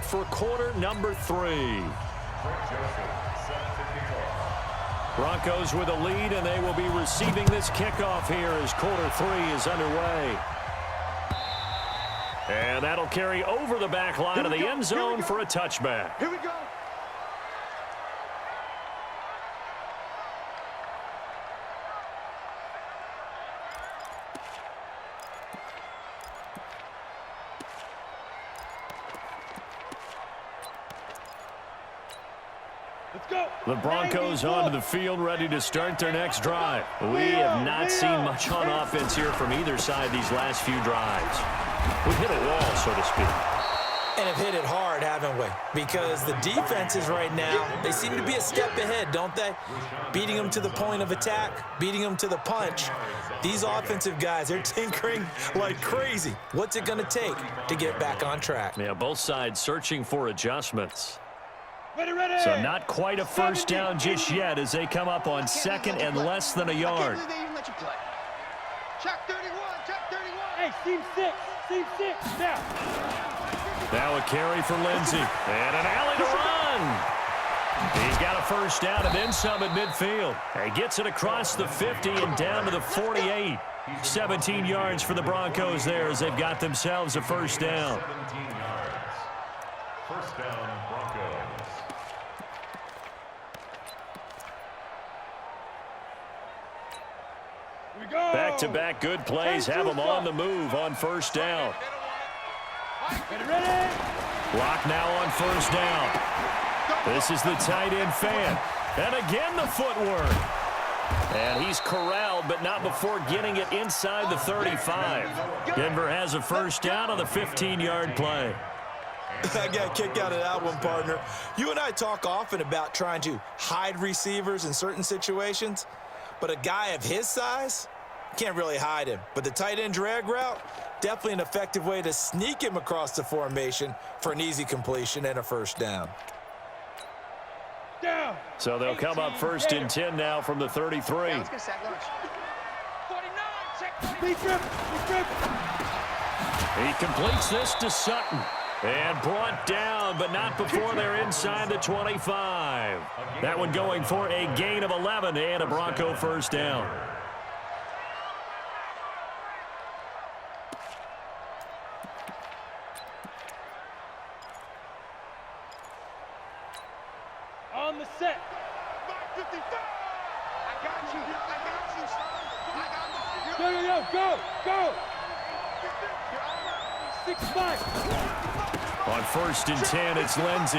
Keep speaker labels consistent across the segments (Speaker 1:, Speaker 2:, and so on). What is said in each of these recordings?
Speaker 1: back for quarter number 3. Broncos with a lead, and they will be receiving this kickoff here as quarter 3 is underway. And that'll carry over the back line of the end zone for a touchback.
Speaker 2: Here we go.
Speaker 1: The Broncos onto the field, ready to start their next drive. We have not seen much on offense here from either side these last few drives. We've hit a wall, so to speak.
Speaker 3: And have hit it hard, haven't we? Because the defenses right now, they seem to be a step ahead, don't they? Beating them to the point of attack, beating them to the punch. These offensive guys, they're tinkering like crazy. What's it going to take to get back on track?
Speaker 1: Yeah, both sides searching for adjustments.
Speaker 2: Ready, ready.
Speaker 1: So not quite a first down just yet as they come up on second and less than a yard.
Speaker 2: Check 31, check 31. Hey, seam 6, seam 6, now.
Speaker 1: Now a carry for Lindsey. And an alley to run. He's got a first down and then some at midfield. He gets it across the 50 and down to the 48. 17 yards for the Broncos there as they've got themselves a first down.
Speaker 4: 17 yards. First down, Broncos.
Speaker 1: Back-to-back good plays have them on the move on first down.
Speaker 2: Ready.
Speaker 1: Block now on first down. This is the tight end fan. And again the footwork. And he's corralled, but not before getting it inside the 35. Denver has a first down on the 15-yard play.
Speaker 3: I got a kick out of that one, partner. You and I talk often about trying to hide receivers in certain situations, but a guy of his size can't really hide him. But the tight end drag route, definitely an effective way to sneak him across the formation for an easy completion and a first down.
Speaker 1: So they'll come up first and 10 now from the 33. He completes this to Sutton. And brought down, but not before they're inside the 25. That one going for a gain of 11 and a Bronco first down.
Speaker 2: On the set. I got you, son. Go. 6-5.
Speaker 1: On first and 10, it's Lindsey.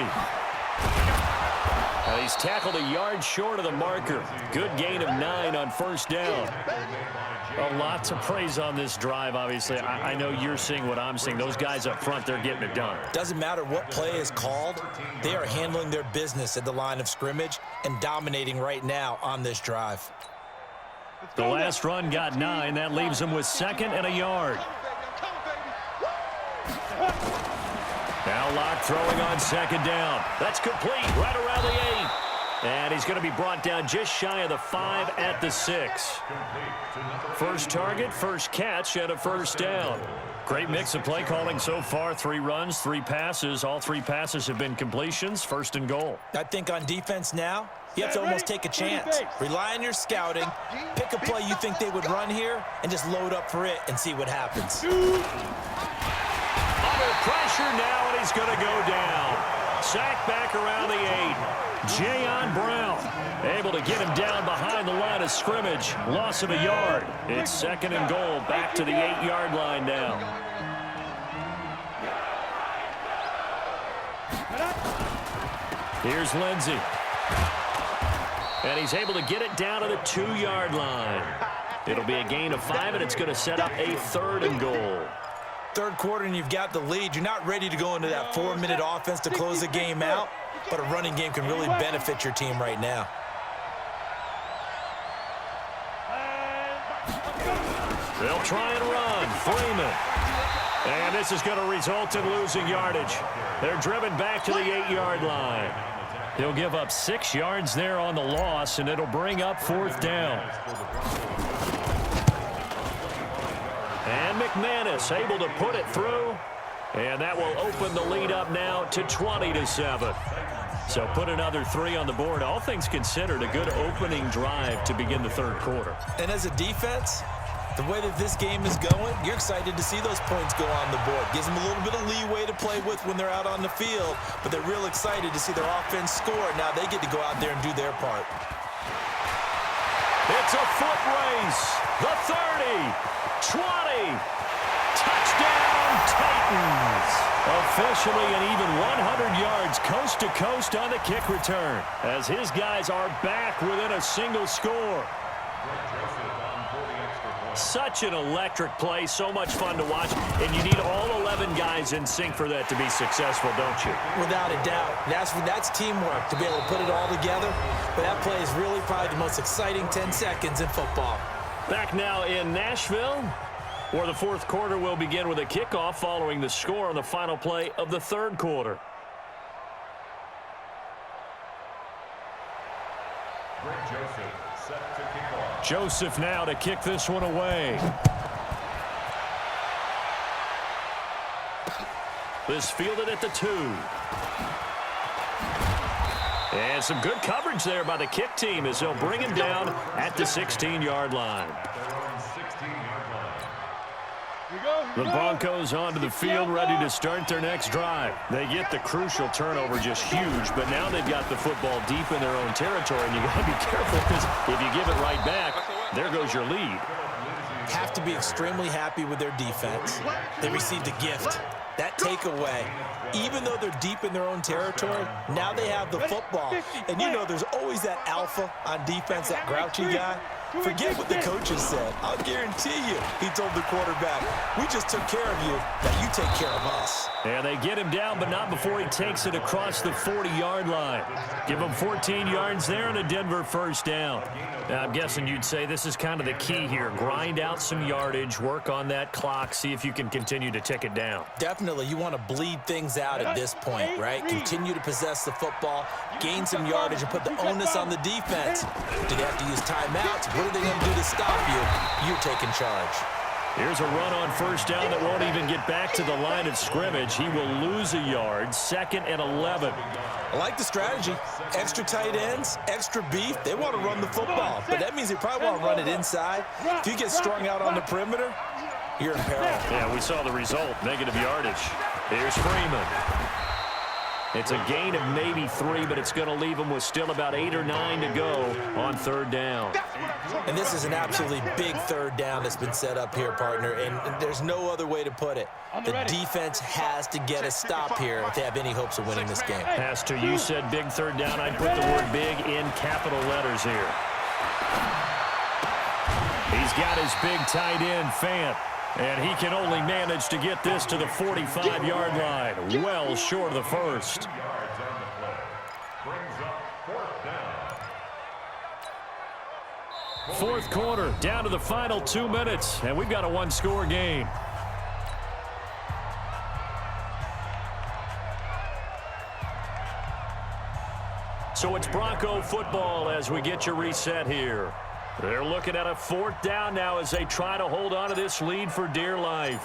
Speaker 1: And he's tackled a yard short of the marker. Good gain of 9 on first down. A lot to praise on this drive, obviously. I know you're seeing what I'm seeing. Those guys up front, they're getting it done.
Speaker 3: Doesn't matter what play is called. They are handling their business at the line of scrimmage and dominating right now on this drive.
Speaker 1: The last run got 9. That leaves him with second and a yard. Now Locke throwing on second down. That's complete right around the 8. And he's going to be brought down just shy of the 5 at the 6. First target, first catch, and a first down. Great mix of play calling so far. 3 runs, 3 passes. All 3 passes have been completions. First and goal.
Speaker 3: I think on defense now, you have to almost take a chance. Rely on your scouting. Pick a play you think they would run here and just load up for it and see what happens.
Speaker 1: Under pressure now, and he's going to go down. Sack back around the 8. Jayon Brown able to get him down behind the line of scrimmage. Loss of a yard. It's second and goal. Back to the 8-yard line now. Here's Lindsey. And he's able to get it down to the 2-yard line. It'll be a gain of 5, and it's going to set up a 3rd and goal.
Speaker 3: Third quarter and you've got the lead. You're not ready to go into that 4-minute offense to close the game out, but a running game can really benefit your team right now.
Speaker 1: They'll try and run. Freeman. And this is going to result in losing yardage. They're driven back to the 8-yard line. He'll give up 6 yards there on the loss, and it'll bring up 4th down. And McManus able to put it through. And that will open the lead up now to 20-7. So put another 3 on the board. All things considered, a good opening drive to begin the third quarter.
Speaker 3: And as a defense, the way that this game is going, you're excited to see those points go on the board. Gives them a little bit of leeway to play with when they're out on the field, but they're real excited to see their offense score. Now they get to go out there and do their part.
Speaker 1: It's a foot race. The 30, 20, touchdown Titans. Officially an even 100 yards coast to coast on the kick return as his guys are back within a single score. Such an electric play, so much fun to watch, and you need all 11 guys in sync for that to be successful, don't you?
Speaker 3: Without a doubt. That's teamwork to be able to put it all together, but that play is really probably the most exciting 10 seconds in football.
Speaker 1: Back now in Nashville, where the fourth quarter will begin with a kickoff following the score on the final play of the third quarter. Joseph now to kick this one away. This fielded at the 2. And some good coverage there by the kick team as they'll bring him down at the 16-yard line. The Broncos onto the field, ready to start their next drive. They get the crucial turnover, just huge, but now they've got the football deep in their own territory, and you got to be careful because if you give it right back, there goes your lead.
Speaker 3: Have to be extremely happy with their defense. They received a gift. That takeaway, even though they're deep in their own territory, now they have the football. And you know there's always that alpha on defense, that grouchy guy. Forget what the coaches said. I'll guarantee you, he told the quarterback, we just took care of you, now you take care of us.
Speaker 1: And they get him down, but not before he takes it across the 40-yard line. Give him 14 yards there and a Denver first down. Now, I'm guessing you'd say this is kind of the key here. Grind out some yardage, work on that clock, see if you can continue to tick it down.
Speaker 3: Definitely, you want to bleed things out at this point, right? Continue to possess the football, gain some yardage, and put the onus on the defense. Do they have to use timeouts? What are they going to do to stop you? You're taking charge.
Speaker 1: Here's a run on first down that won't even get back to the line of scrimmage. He will lose a yard, 2nd and 11.
Speaker 3: I like the strategy. Extra tight ends, extra beef. They want to run the football, but that means they probably want to run it inside. If you get strung out on the perimeter, you're in peril.
Speaker 1: Yeah, we saw the result, negative yardage. Here's Freeman. It's a gain of maybe 3, but it's going to leave them with still about 8 or 9 to go on third down.
Speaker 3: And this is an absolutely big third down that's been set up here, partner, and there's no other way to put it. The defense has to get a stop here if they have any hopes of winning this game.
Speaker 1: Has to. You said big third down. I'd put the word big in capital letters here. He's got his big tight end, Fant. And he can only manage to get this to the 45-yard line, well short of the first. Fourth quarter, down to the final 2 minutes, and we've got a one-score game. So it's Bronco football as we get you reset here. They're looking at a 4th down now as they try to hold on to this lead for dear life.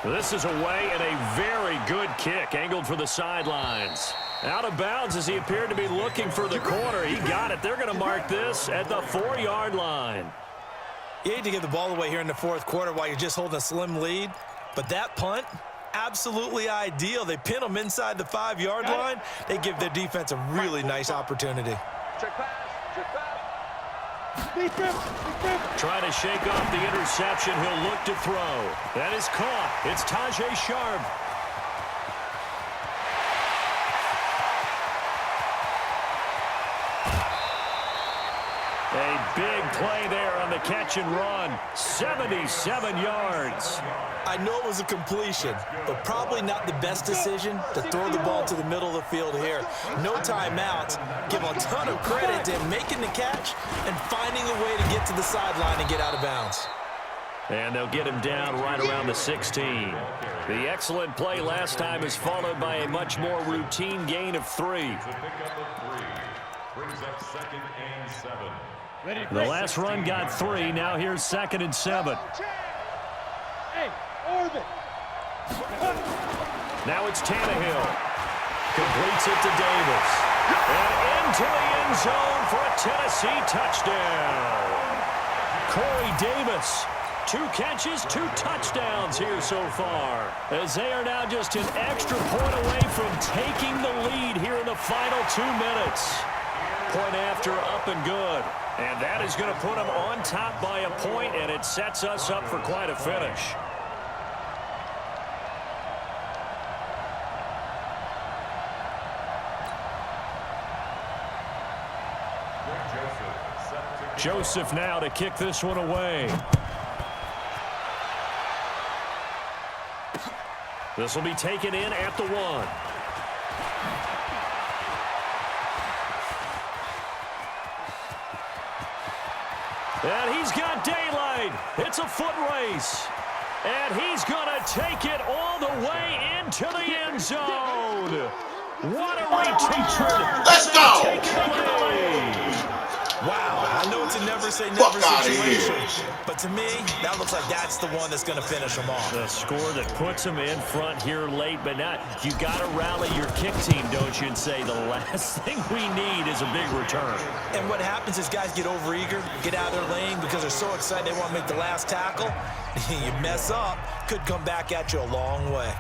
Speaker 1: This is away and a very good kick angled for the sidelines. Out of bounds as he appeared to be looking for the corner. He got it. They're going to mark this at the 4-yard line.
Speaker 3: You hate to give the ball away here in the fourth quarter while you're just holding a slim lead, but that punt, absolutely ideal. They pin them inside the 5-yard line. They give their defense a really nice opportunity.
Speaker 2: Check pass.
Speaker 1: Trying to shake off the interception. He'll look to throw. That is caught. It's Tajay Sharp. A big play there on the catch and run. 77 yards.
Speaker 3: I know it was a completion, but probably not the best decision to throw the ball to the middle of the field here. No timeouts. Give a ton of credit to him making the catch and finding a way to get to the sideline and get out of bounds.
Speaker 1: And they'll get him down right around the 16. The excellent play last time is followed by a much more routine gain of 3.
Speaker 4: Brings up 2nd and 7.
Speaker 1: The last run got 3. Now here's 2nd and 7.
Speaker 2: Hey, Orbit,
Speaker 1: Now it's Tannehill. Completes it to Davis. And into the end zone for a Tennessee touchdown. Corey Davis, 2 catches, 2 touchdowns here so far, as they are now just an extra point away from taking the lead here in the final 2 minutes. Point after, up and good. And that is going to put them on top by a point, and it sets us up for quite a finish. Joseph now to kick this one away. This will be taken in at the 1. And he's got daylight. It's a foot race. And he's going to take it all the way into the end zone. What a return.
Speaker 5: Let's go.
Speaker 3: Wow, I know it's a never-say-never situation, but to me, that looks like that's the one that's going to finish them off.
Speaker 1: The score that puts them in front here late, but not. You got to rally your kick team, don't you, and say the last thing we need is a big return.
Speaker 3: And what happens is guys get overeager, get out of their lane because they're so excited they want to make the last tackle. You mess up, could come back at you a long way.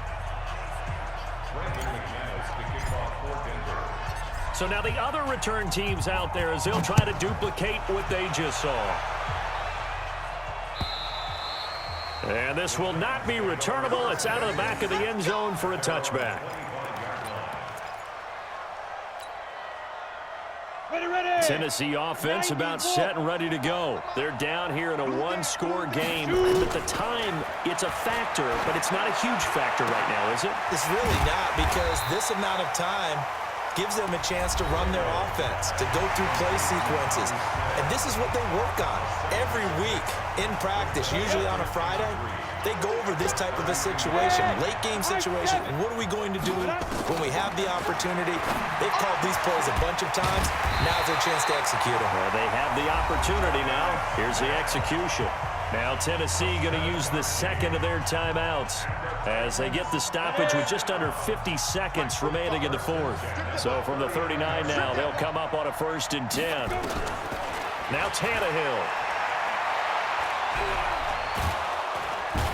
Speaker 1: So now the other return teams out there as they'll try to duplicate what they just saw. And this will not be returnable. It's out of the back of the end zone for a touchback. Tennessee offense about set and ready to go. They're down here in a 1-score game. At the time, it's a factor, but it's not a huge factor right now, is it?
Speaker 3: It's really not, because this amount of time gives them a chance to run their offense, to go through play sequences. And this is what they work on every week in practice, usually on a Friday. They go over this type of a situation, late game situation. What are we going to do when we have the opportunity? They've called these plays a bunch of times. Now's their chance to execute them.
Speaker 1: Well, they have the opportunity now. Here's the execution. Now Tennessee going to use the second of their timeouts as they get the stoppage with just under 50 seconds remaining in the 4th. So from the 39 now, they'll come up on a 1st and 10. Now Tannehill.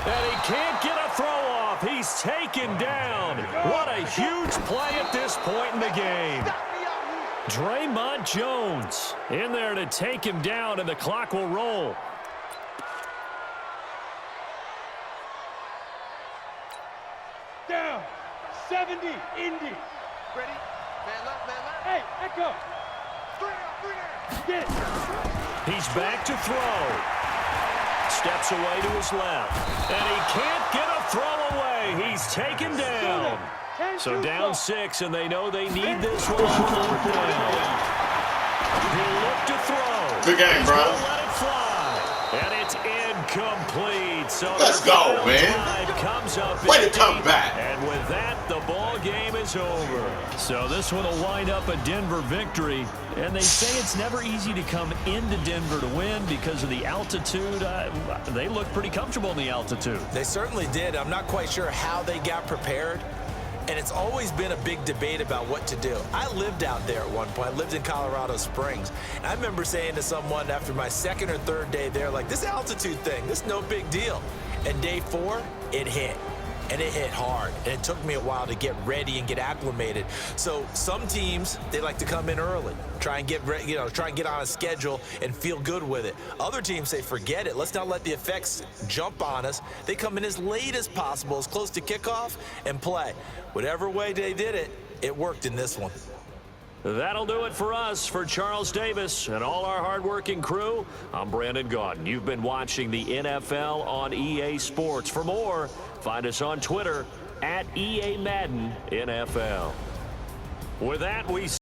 Speaker 1: And he can't get a throw off. He's taken down. What a huge play at this point in the game. Draymond Jones in there to take him down, and the clock will roll.
Speaker 2: Down. 70. Indy. Ready? Man left, man left. Hey, Echo. 3 down. Get it.
Speaker 1: He's back to throw. Steps away to his left. And he can't get a throw away. He's taken down. So down 6, and they know they need this one on 4th down. He'll look to throw.
Speaker 5: Good game, bro.
Speaker 1: Let it fly. And it's incomplete. So
Speaker 5: let's go, man.
Speaker 1: Comes up
Speaker 5: way to come back.
Speaker 1: And with that, the ball game is over. So this one will wind up a Denver victory. And they say it's never easy to come into Denver to win because of the altitude. They look pretty comfortable in the altitude.
Speaker 3: They certainly did. I'm not quite sure how they got prepared. And it's always been a big debate about what to do. I lived out there at one point. I lived in Colorado Springs. And I remember saying to someone after my 2nd or 3rd day there, like, this altitude thing, this is no big deal. And day 4, it hit. And it hit hard. And it took me a while to get ready and get acclimated. So some teams, they like to come in early, try and get on a schedule and feel good with it. Other teams say, forget it. Let's not let the effects jump on us. They come in as late as possible, as close to kickoff, and play. Whatever way they did it, it worked in this one.
Speaker 1: That'll do it for us. For Charles Davis and all our hardworking crew, I'm Brandon Gaudin. You've been watching the NFL on EA Sports. For more, find us on Twitter at EA Madden NFL. With that, we